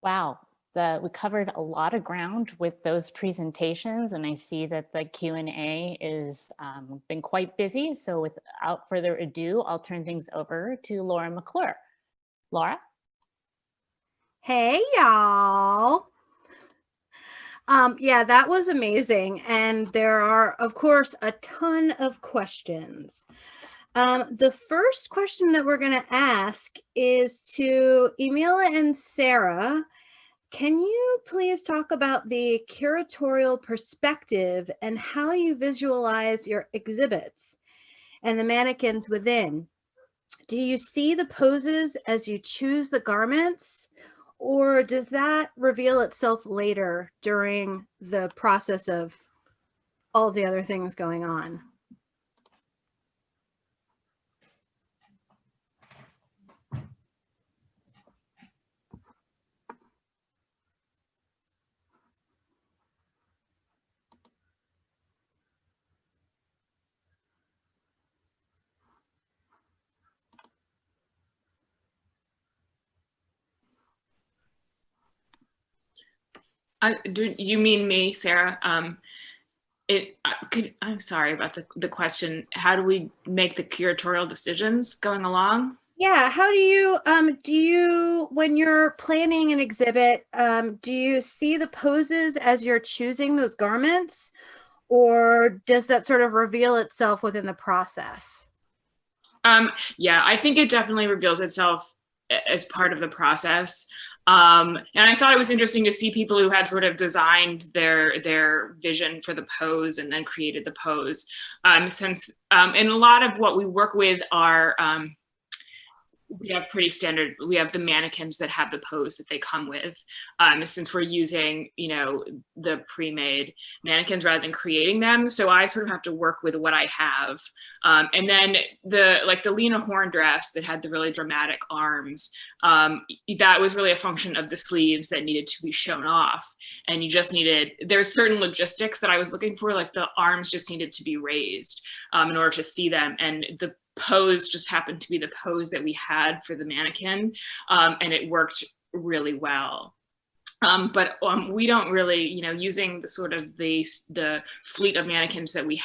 Wow, we covered a lot of ground with those presentations, and I see that the Q&A is been quite busy. So without further ado, I'll turn things over to Laura McClure. Laura? Hey, y'all. Yeah, that was amazing. And there are, of course, a ton of questions. The first question that we're going to ask is to Emil and Sara. Can you please talk about the curatorial perspective and how you visualize your exhibits and the mannequins within? Do you see the poses as you choose the garments, or does that reveal itself later during the process of all the other things going on? Do you mean me, Sara? I'm sorry about the question. How do we make the curatorial decisions going along? Yeah, how do you, when you're planning an exhibit, do you see the poses as you're choosing those garments, or does that sort of reveal itself within the process? Yeah, I think it definitely reveals itself as part of the process. And I thought it was interesting to see people who had sort of designed their vision for the pose and then created the pose. And a lot of what we work with are we have pretty standard, we have the mannequins that have the pose that they come with. Since we're using, the pre-made mannequins rather than creating them. So I sort of have to work with what I have. And then the Lena Horne dress that had the really dramatic arms, that was really a function of the sleeves that needed to be shown off. And there's certain logistics that I was looking for, like the arms just needed to be raised in order to see them. And the pose just happened to be the pose that we had for the mannequin, and it worked really well. But we don't really, using the sort of the fleet of mannequins that we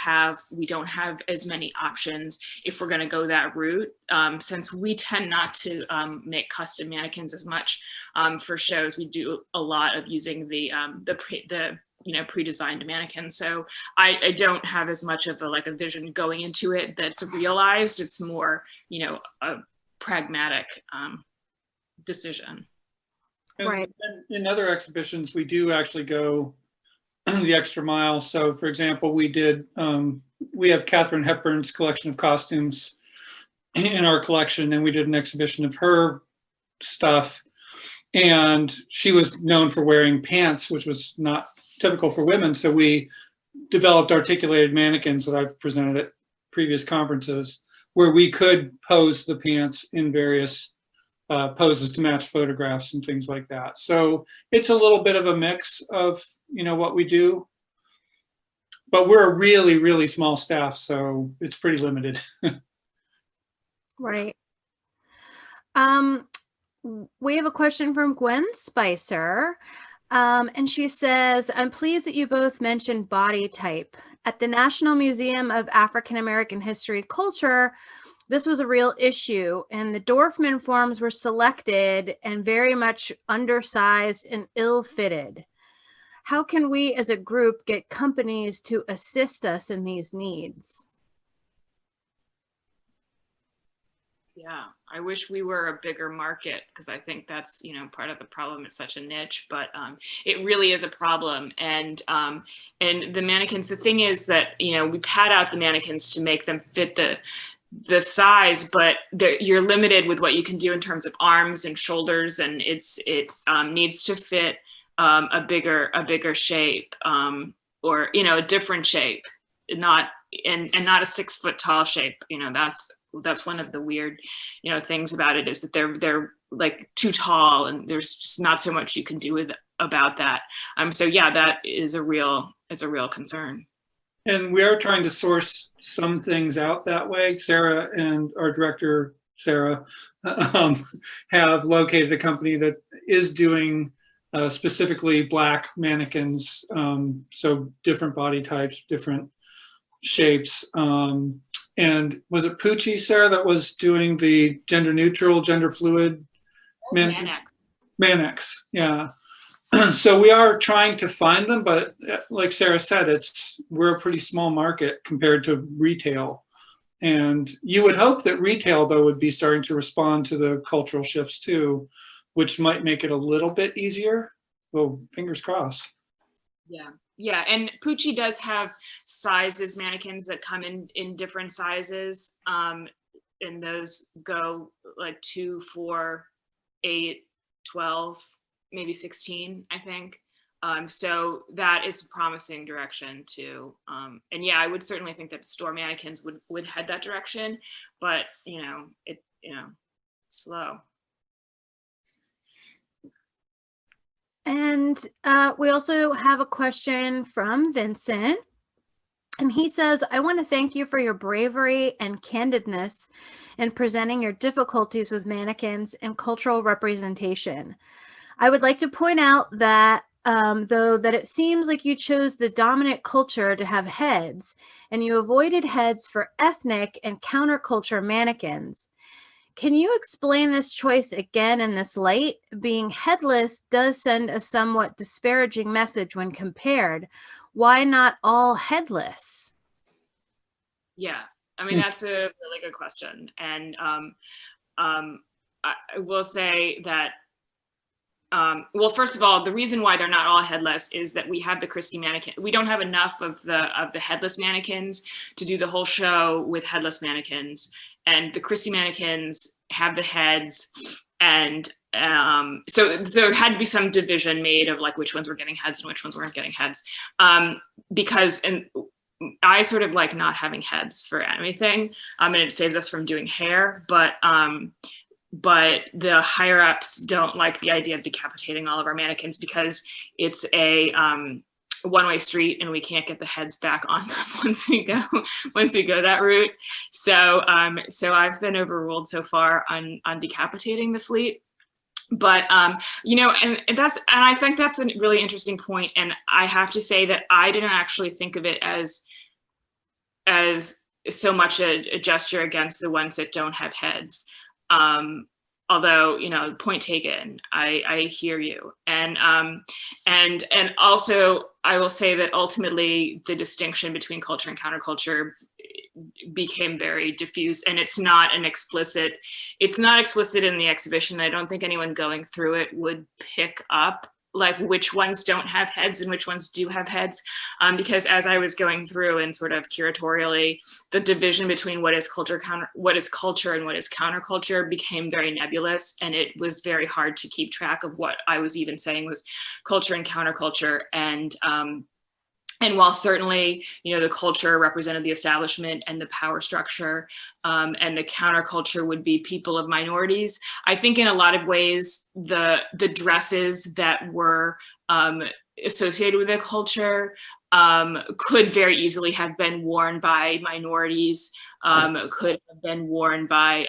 don't have as many options if we're going to go that route, since we tend not to make custom mannequins as much for shows. We do a lot of using the pre-designed mannequin. So I don't have as much of a vision going into it that's realized. It's more, a pragmatic decision. Right. And in other exhibitions, we do actually go the extra mile. So for example, we have Katharine Hepburn's collection of costumes in our collection, and we did an exhibition of her stuff. And she was known for wearing pants, which was not typical for women. So we developed articulated mannequins that I've presented at previous conferences, where we could pose the pants in various poses to match photographs and things like that. So it's a little bit of a mix of, what we do. But we're a really, really small staff, so it's pretty limited. Right. We have a question from Gwen Spicer. And she says, I'm pleased that you both mentioned body type. At the National Museum of African American History Culture, this was a real issue, and the Dorfman forms were selected and very much undersized and ill-fitted. How can we as a group get companies to assist us in these needs? Yeah, I wish we were a bigger market, because I think that's, part of the problem. It's such a niche, but it really is a problem. And the mannequins, the thing is that, we pad out the mannequins to make them fit the size, but you're limited with what you can do in terms of arms and shoulders, and it needs to fit a bigger shape, or a different shape, not a 6 foot tall shape. That's one of the weird things about it, is that they're like too tall, and there's just not so much you can do about that. So yeah, that is a real concern. And we are trying to source some things out that way. Sara and our director, Sara, have located a company that is doing specifically Black mannequins. So different body types, different shapes. And was it Poochie, Sarah, that was doing the gender neutral, gender fluid? Mannequins, yeah. So we are trying to find them, but like Sarah said, we're a pretty small market compared to retail. And you would hope that retail, though, would be starting to respond to the cultural shifts too, which might make it a little bit easier. Well, fingers crossed. Yeah. Yeah, and Poochie does have sizes, mannequins that come in different sizes, and those go like 2, 4, 8, 12, maybe 16, I think. So that is a promising direction too. And yeah, I would certainly think that store mannequins would head that direction, but slow. And we also have a question from Vincent. And he says, I want to thank you for your bravery and candidness in presenting your difficulties with mannequins and cultural representation. I would like to point out that though that it seems like you chose the dominant culture to have heads, and you avoided heads for ethnic and counterculture mannequins. Can you explain this choice again in this light? Being headless does send a somewhat disparaging message when compared. Why not all headless? Yeah, I mean, that's a really good question. And I will say that, well, first of all, the reason why they're not all headless is that we have the Christie mannequin. We don't have enough of the headless mannequins to do the whole show with headless mannequins. And the Christie mannequins have the heads, and so there had to be some division made of like which ones were getting heads and which ones weren't getting heads, because I sort of like not having heads for anything, and it saves us from doing hair, but the higher ups don't like the idea of decapitating all of our mannequins because it's a one-way street and we can't get the heads back on them once we go that route. So I've been overruled so far on decapitating the fleet. But and I think that's a really interesting point. And I have to say that I didn't actually think of it as so much a gesture against the ones that don't have heads. Although, point taken, I hear you. And also I will say that ultimately the distinction between culture and counterculture became very diffuse, and it's not explicit in the exhibition. I don't think anyone going through it would pick up like which ones don't have heads and which ones do have heads, because as I was going through and sort of curatorially, the division between what is culture and what is counterculture became very nebulous, and it was very hard to keep track of what I was even saying was culture and counterculture. And while certainly, the culture represented the establishment and the power structure, and the counterculture would be people of minorities, I think in a lot of ways, the dresses that were associated with the culture could very easily have been worn by minorities, could have been worn by,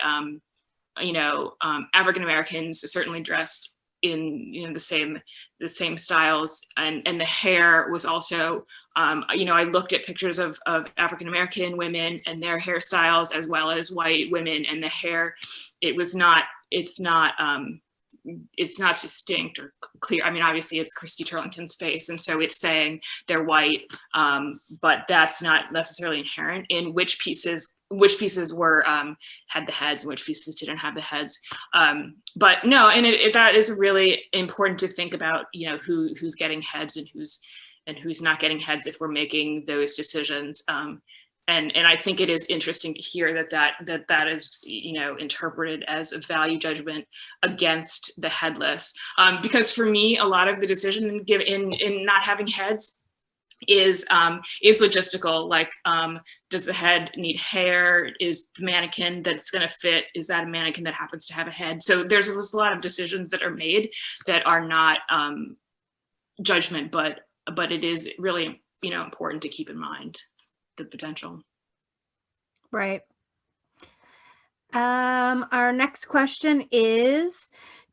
African Americans, certainly dressed in the same styles, and the hair was also I looked at pictures of African American women and their hairstyles as well as white women, and the hair, it's not distinct or clear. I mean, obviously it's Christy Turlington's face, and so it's saying they're white, but that's not necessarily inherent in which pieces were had the heads and which pieces didn't have the heads. But no, and that is really important to think about, who's getting heads and who's not getting heads if we're making those decisions. And I think it is interesting to hear that is interpreted as a value judgment against the headless, because for me a lot of the decision in not having heads is logistical. Like, does the head need hair? Is the mannequin that's going to fit, is that a mannequin that happens to have a head? So there's a lot of decisions that are made that are not judgment, but it is really important to keep in mind the potential. Right. Our next question is,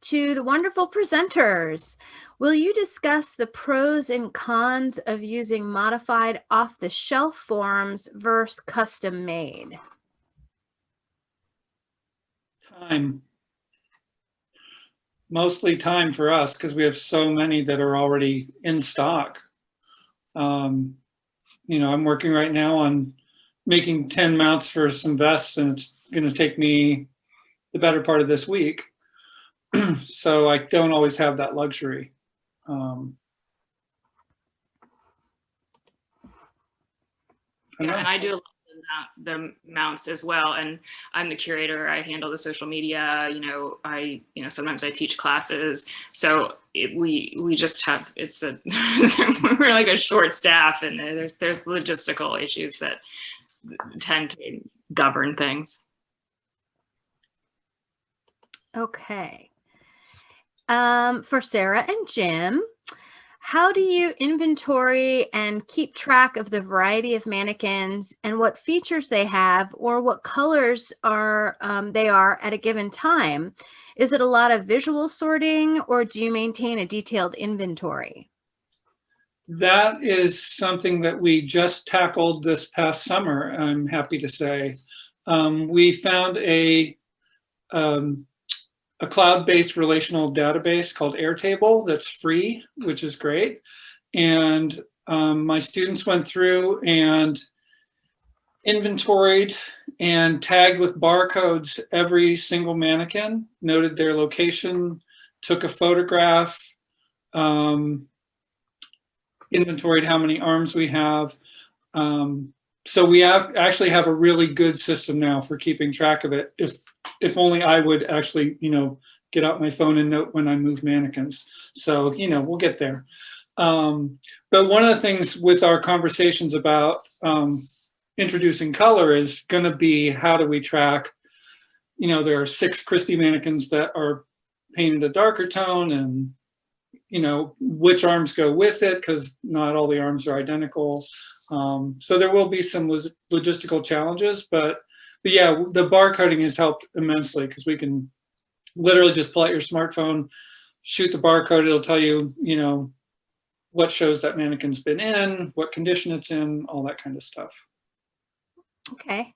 to the wonderful presenters. Will you discuss the pros and cons of using modified off-the-shelf forms versus custom made? Time. Mostly time for us because we have so many that are already in stock. You know, I'm working right now on making 10 mounts for some vests, and it's going to take me the better part of this week. So I don't always have that luxury. And I do a lot of the mounts as well. And I'm the curator. I handle the social media. Sometimes I teach classes. So we just have we're like a short staff, and there's logistical issues that tend to govern things. Okay. For Sara and Jim, how do you inventory and keep track of the variety of mannequins and what features they have or what colors they are at a given time? Is it a lot of visual sorting, or do you maintain a detailed inventory? That is something that we just tackled this past summer, I'm happy to say. We found a cloud-based relational database called Airtable that's free, which is great. And my students went through and inventoried and tagged with barcodes every single mannequin, noted their location, took a photograph, inventoried how many arms we have. So we actually have a really good system now for keeping track of it. If only I would actually, get out my phone and note when I move mannequins. So, we'll get there. But one of the things with our conversations about introducing color is going to be, how do we track, there are 6 Christie mannequins that are painted a darker tone, and, which arms go with it, because not all the arms are identical. So there will be some logistical challenges, but yeah, the barcoding has helped immensely, because we can literally just pull out your smartphone, shoot the barcode. It'll tell you, what shows that mannequin's been in, what condition it's in, all that kind of stuff. Okay.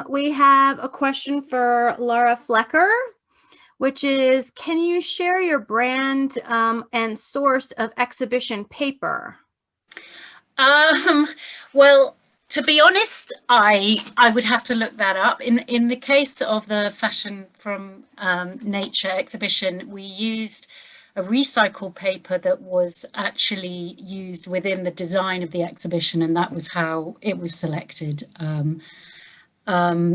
We have a question for Laura Flecker, which is, can you share your brand and source of exhibition paper? Well, to be honest, I would have to look that up. In the case of the Fashion from Nature exhibition, we used a recycled paper that was actually used within the design of the exhibition, and that was how it was selected.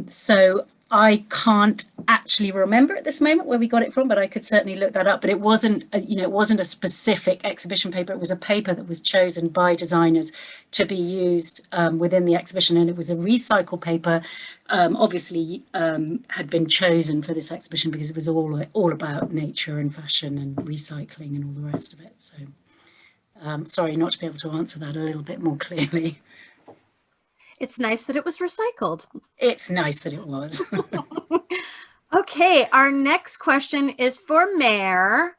So I can't actually remember at this moment where we got it from, but I could certainly look that up. But it wasn't, it wasn't a specific exhibition paper. It was a paper that was chosen by designers to be used within the exhibition, and it was a recycled paper. Obviously, had been chosen for this exhibition because it was all about nature and fashion and recycling and all the rest of it. So, sorry not to be able to answer that a little bit more clearly. It's nice that it was recycled. It's nice that it was. Okay, our next question is for Mare.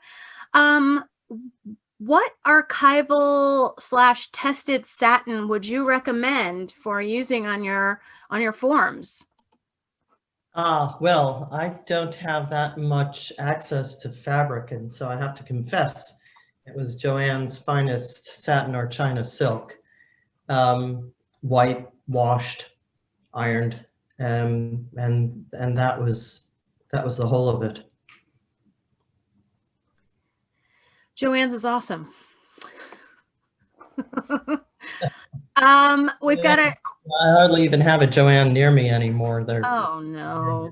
What archival/tested satin would you recommend for using on your forms? Well, I don't have that much access to fabric, and so I have to confess it was Joanne's Finest Satin or China Silk. White, washed, ironed, and that was the whole of it. Joanne's is awesome. We've got a. I hardly even have a Joanne near me anymore. Oh no.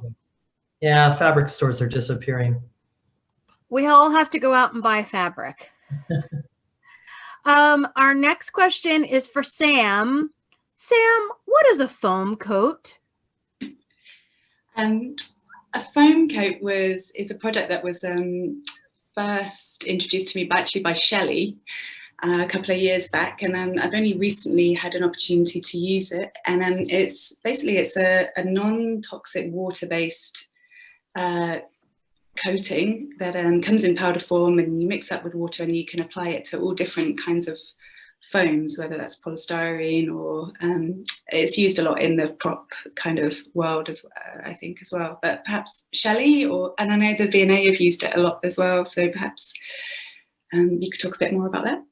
Yeah, fabric stores are disappearing. We all have to go out and buy fabric. Our next question is for Sam. Sam, what is a foam coat? A foam coat is a product that was first introduced to me actually by Shelly a couple of years back, and I've only recently had an opportunity to use it. And it's a non-toxic water-based coating that comes in powder form, and you mix that with water and you can apply it to all different kinds of foams, whether that's polystyrene or it's used a lot in the prop kind of world as I think as well. But perhaps Shelly, and I know the V&A have used it a lot as well, so perhaps you could talk a bit more about that.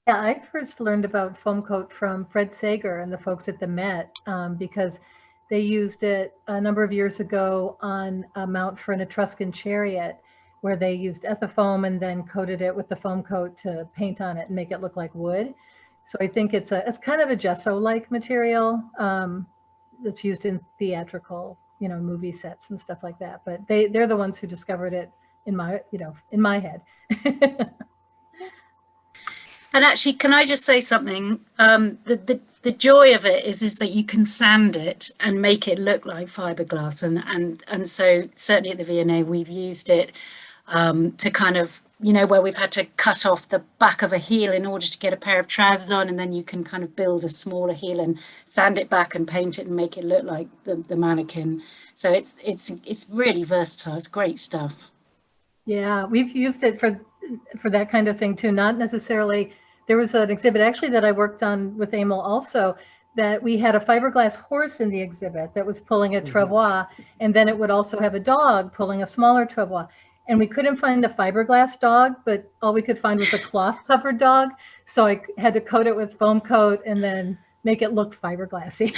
Yeah, I first learned about foam coat from Fred Sager and the folks at the Met because they used it a number of years ago on a mount for an Etruscan chariot, where they used ethafoam and then coated it with the foam coat to paint on it and make it look like wood. So I think it's kind of a gesso-like material that's used in theatrical, movie sets and stuff like that. But they're the ones who discovered it in my head. And actually, can I just say something? The joy of it is that you can sand it and make it look like fiberglass, and so certainly at the V&A we've used it to kind of, where we've had to cut off the back of a heel in order to get a pair of trousers on, and then you can kind of build a smaller heel and sand it back and paint it and make it look like the mannequin. So it's really versatile. It's great stuff. Yeah, we've used it for that kind of thing too. Not necessarily. There was an exhibit actually that I worked on with Emil also, that we had a fiberglass horse in the exhibit that was pulling a travois, and then it would also have a dog pulling a smaller travois. And we couldn't find a fiberglass dog, but all we could find was a cloth covered dog. So I had to coat it with foam coat and then make it look fiberglassy.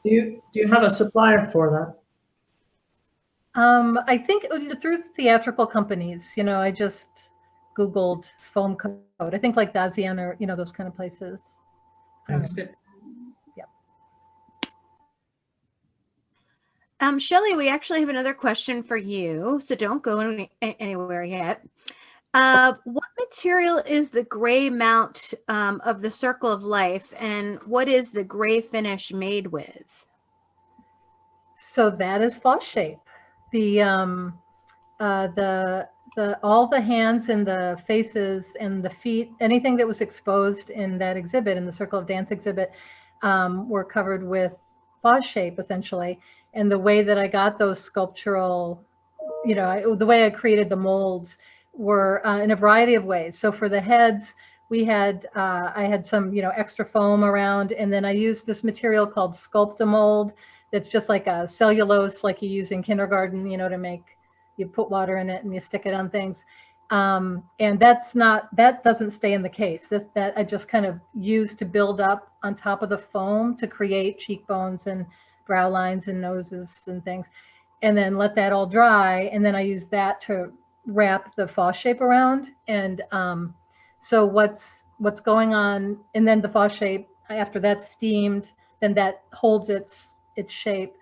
Do you have a supplier for that? I think through theatrical companies, I just Googled foam coat. I think like Dazian or, those kind of places. Yeah. Shelly, we actually have another question for you, so don't go anywhere yet. What material is the gray mount of the Circle of Life, and what is the gray finish made with? So that is Phosshape. All the hands and the faces and the feet, anything that was exposed in that exhibit, in the Circle of Dance exhibit, were covered with Phoshape essentially. And the way that I got those sculptural, the way I created the molds were in a variety of ways. So for the heads, I had some, extra foam around, and then I used this material called Sculpt-A-Mold. That's just like a cellulose, like you use in kindergarten, to make, you put water in it and you stick it on things. And that doesn't stay in the case. That I just kind of used to build up on top of the foam to create cheekbones and brow lines and noses and things, and then let that all dry. And then I used that to wrap the Phoshape around. And so what's going on, and then the Phoshape, after that's steamed, then that holds its shape.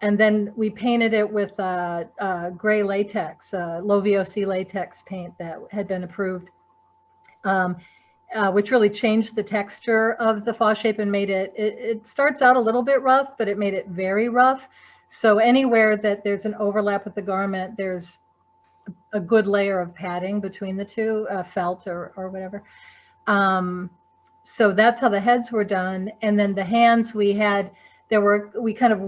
And then we painted it with gray latex, low VOC latex paint that had been approved, which really changed the texture of the Phoshape and made it starts out a little bit rough, but it made it very rough. So anywhere that there's an overlap with the garment, there's a good layer of padding between the two, felt or whatever. So that's how the heads were done. And then the hands we kind of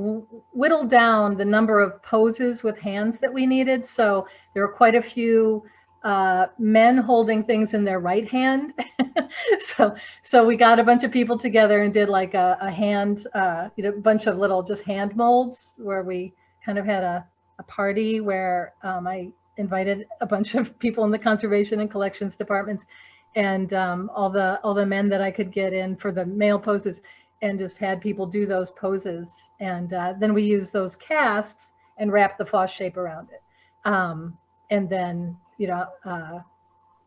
whittled down the number of poses with hands that we needed. So there were quite a few men holding things in their right hand. so we got a bunch of people together and did like a hand, a bunch of little just hand molds, where we kind of had a party where I invited a bunch of people in the conservation and collections departments, and all the men that I could get in for the male poses, and just had people do those poses. And then we used those casts and wrapped the Phoshape around it. And then,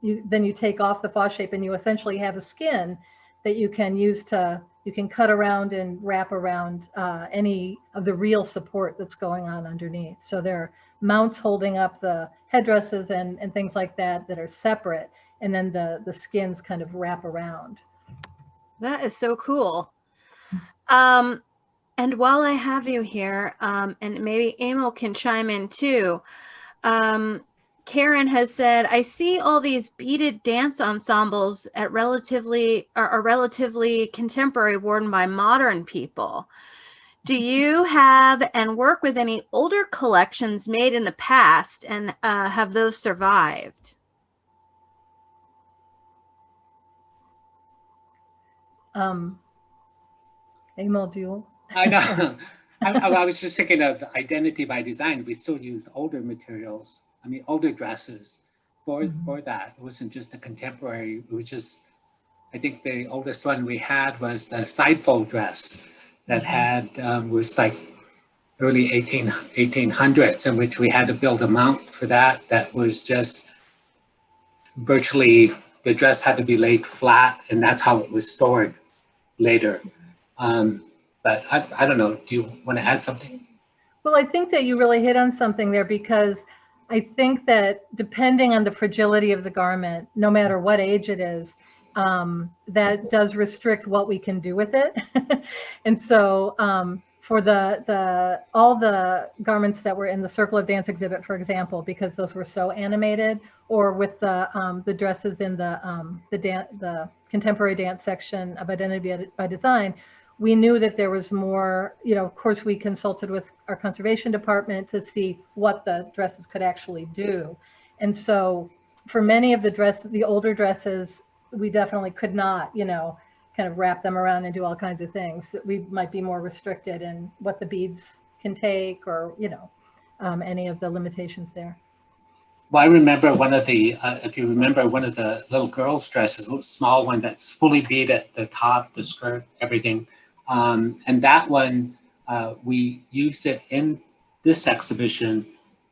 then you take off the Phoshape and you essentially have a skin that you can use you can cut around and wrap around any of the real support that's going on underneath. So there are mounts holding up the headdresses and things like that are separate. And then the skins kind of wrap around. That is so cool. And while I have you here, and maybe Emil can chime in too, Karen has said, I see all these beaded dance ensembles are relatively contemporary, worn by modern people. Do you have and work with any older collections made in the past, and have those survived? Emil, do you? I know. I was just thinking of identity by design. We still used older materials. I mean, older dresses for that. It wasn't just a contemporary. It was just, I think the oldest one we had was the side fold dress that had, was like early 1800s, in which we had to build a mount for that. That was just virtually, the dress had to be laid flat, and that's how it was stored later. But I don't know, do you want to add something? Well, I think that you really hit on something there, because I think that depending on the fragility of the garment, no matter what age it is, that does restrict what we can do with it. And so for all the garments that were in the Circle of Dance exhibit, for example, because those were so animated, or with the dresses in the contemporary dance section of Identity by Design, we knew that there was more, of course, we consulted with our conservation department to see what the dresses could actually do. And so for many of the older dresses, we definitely could not, kind of wrap them around and do all kinds of things, that we might be more restricted in what the beads can take, or, any of the limitations there. Well, I remember one of the, if you remember, one of the little girls' dresses, a little small one that's fully beaded, the top, the skirt, everything. And that one, we used it in this exhibition,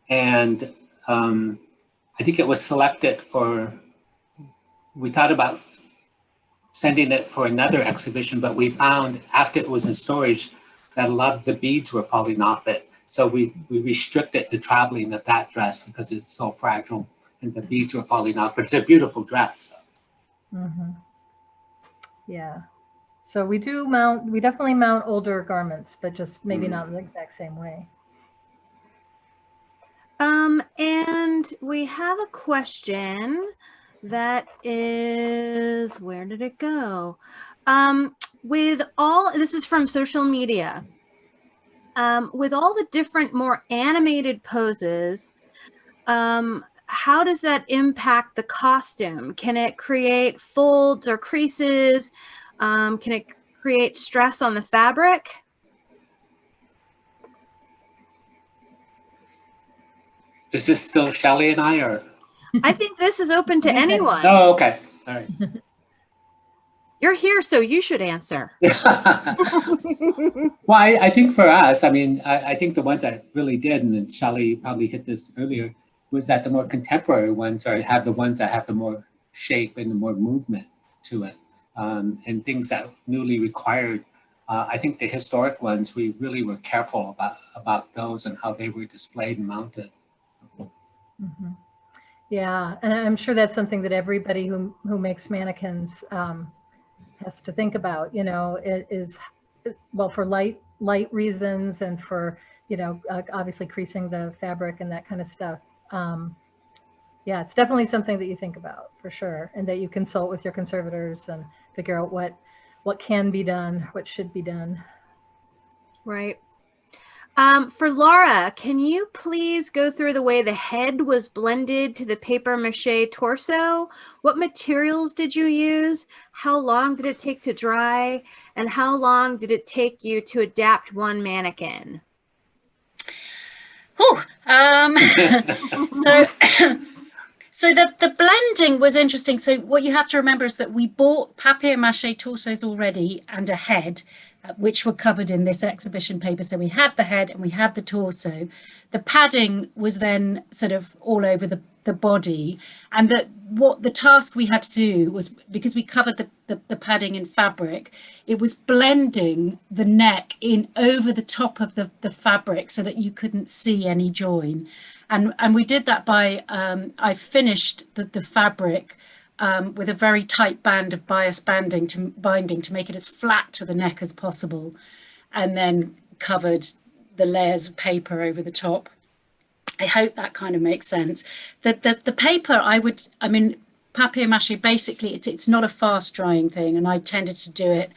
and I think it was selected for, we thought about sending it for another exhibition, but we found after it was in storage that a lot of the beads were falling off it. So we restricted the traveling of that dress because it's so fragile and the beads were falling off, but it's a beautiful dress. Mm-hmm. Yeah. So we definitely mount older garments, but just maybe not in the exact same way. And we have a question that is, where did it go? This is from social media. With all the different, more animated poses, how does that impact the costume? Can it create folds or creases? Can it create stress on the fabric? Is this still Shelly and I, or? I think this is open to anyone. Oh, okay. All right. You're here, so you should answer. Well, I think for us, I mean, I think the ones that really did, and then Shelly probably hit this earlier, was that the more contemporary ones have the ones that have the more shape and the more movement to it, and things that newly required. I think the historic ones, we really were careful about those and how they were displayed and mounted. Mm-hmm. Yeah, and I'm sure that's something that everybody who makes mannequins has to think about. It is, well, for light reasons, and for obviously creasing the fabric and that kind of stuff. Yeah, it's definitely something that you think about, for sure, and that you consult with your conservators and figure out what can be done, what should be done. Right. For Laura, can you please go through the way the head was blended to the paper mache torso? What materials did you use? How long did it take to dry? And how long did it take you to adapt one mannequin? Oh, so the blending was interesting. So what you have to remember is that we bought papier-mâché torsos already and a head, which were covered in this exhibition paper. So we had the head and we had the torso. The padding was then sort of all over the body. And what the task we had to do was, because we covered the padding in fabric, it was blending the neck in over the top of the fabric so that you couldn't see any join. And we did that by, I finished the fabric with a very tight band of bias binding to make it as flat to the neck as possible, and then covered the layers of paper over the top. I hope that kind of makes sense. The paper, I mean, papier-mâché, basically, it's not a fast drying thing, and I tended to do it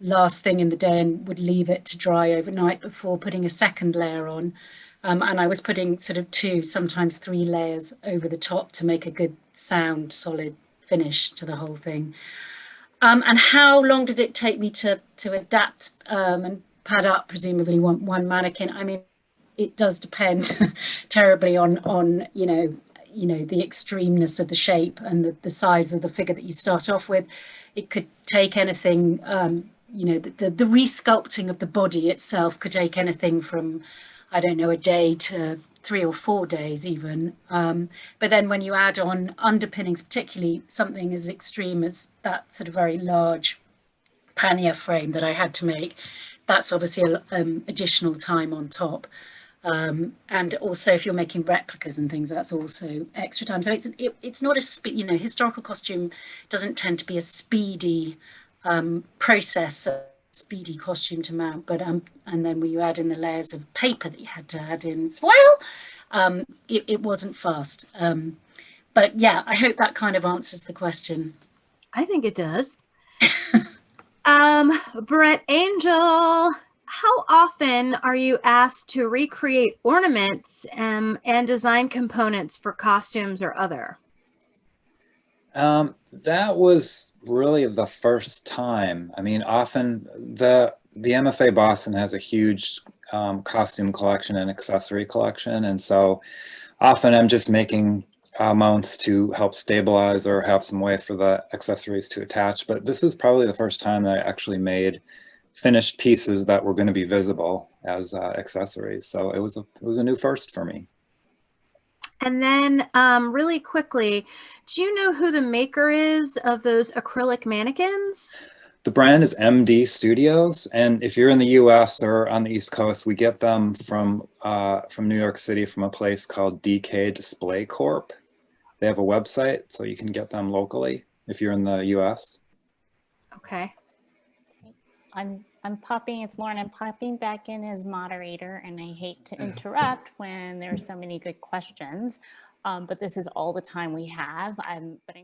last thing in the day and would leave it to dry overnight before putting a second layer on. And I was putting sort of 2, sometimes 3 layers over the top to make a good sound, solid finish to the whole thing. And how long did it take me to adapt and pad up, presumably one mannequin? I mean, it does depend terribly on you know the extremeness of the shape and the size of the figure that you start off with. It could take anything, you know, the resculpting of the body itself could take anything from, I don't know, a day to 3 or 4 days even. But then when you add on underpinnings, particularly something as extreme as that sort of very large pannier frame that I had to make, that's obviously additional time on top. And also if you're making replicas and things, that's also extra time. So it's not a, you know, historical costume doesn't tend to be a speedy process, a speedy costume to mount, but and then when you add in the layers of paper that you had to add in as well, it wasn't fast. But yeah, I hope that kind of answers the question. I think it does. Brett Angel, how often are you asked to recreate ornaments and design components for costumes or other? That was really the first time. I mean, often the MFA Boston has a huge costume collection and accessory collection, and so often I'm just making mounts to help stabilize or have some way for the accessories to attach. But this is probably the first time that I actually made finished pieces that were going to be visible as accessories. So it was a new first for me. And then really quickly, do you know who the maker is of those acrylic mannequins? The brand is MD Studios, and if you're in the US or on the East Coast, we get them from New York City from a place called DK Display Corp. They have a website, so you can get them locally if you're in the US. Okay. I'm popping, it's Lauren, I'm popping back in as moderator, and I hate to interrupt when there's so many good questions, but this is all the time we have. But